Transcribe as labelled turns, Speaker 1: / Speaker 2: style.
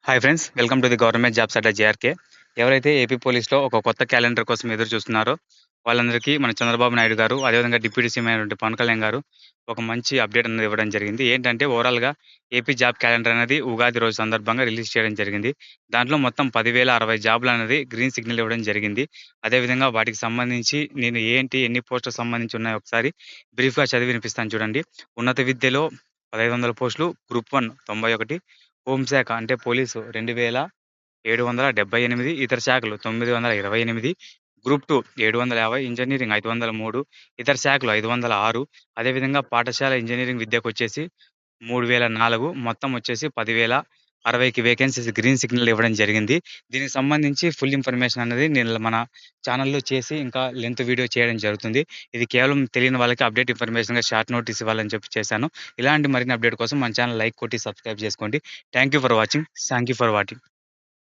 Speaker 1: Hi friends. Welcome to the government jobs Adda JRK. ఎవరైతే AP పోలీస్‌లో ఒక కొత్త calendar కోసం ఎదురు చూస్తున్నారో, వాళ్ళందరికీ మన చంద్రబాబు నాయుడు గారు, అదేవిధంగా డిప్యూటీ సీఎం అయినటువంటి పవన్ కళ్యాణ్ గారు ఒక మంచి అప్డేట్ అనేది ఇవ్వడం జరిగింది. ఏంటంటే ఓవరాల్‌గా ఏపీ జాబ్ క్యాలెండర్ అనేది ఉగాది రోజు సందర్భంగా రిలీజ్ చేయడం జరిగింది. దాంట్లో మొత్తం 10,060 జాబ్‌లనేది గ్రీన్ సిగ్నల్ ఇవ్వడం జరిగింది. అదేవిధంగా వాటికి సంబంధించి నేను ఎన్ని పోస్టులకు సంబంధించి ఉన్నాయో ఒకసారి బ్రీఫ్‌గా చదివి వినిపిస్తాను చూడండి. ఉన్నత విద్యలో 1500 పోస్టులు, గ్రూప్ 1 91, హోంశాఖ అంటే పోలీసు 2778, ఇతర శాఖలు 928, గ్రూప్ 2 750, ఇంజినీరింగ్ 503, ఇతర శాఖలు 506, అదేవిధంగా పాఠశాల ఇంజినీరింగ్ విద్యకొచ్చేసి 3004, మొత్తం వచ్చేసి 10,060కి వేకెన్సీస్ గ్రీన్ సిగ్నల్ ఇవ్వడం జరిగింది. దీనికి సంబంధించి ఫుల్ ఇన్ఫర్మేషన్ అనేది నేను మన ఛానెల్‌లో చేసి ఇంకా లెంత్ వీడియో చేయడం జరుగుతుంది. ఇది కేవలం తెలియని వాళ్ళకి అప్డేట్ ఇన్ఫర్మేషన్‌గా షార్ట్ నోటీస్ ఇవ్వాలని చెప్పి చేశాను. ఇలాంటి మరిన్ని అప్డేట్ కోసం మన ఛానెల్ లైక్ కొట్టి సబ్స్క్రైబ్ చేసుకోండి. Thank you for watching. Thank you for watching.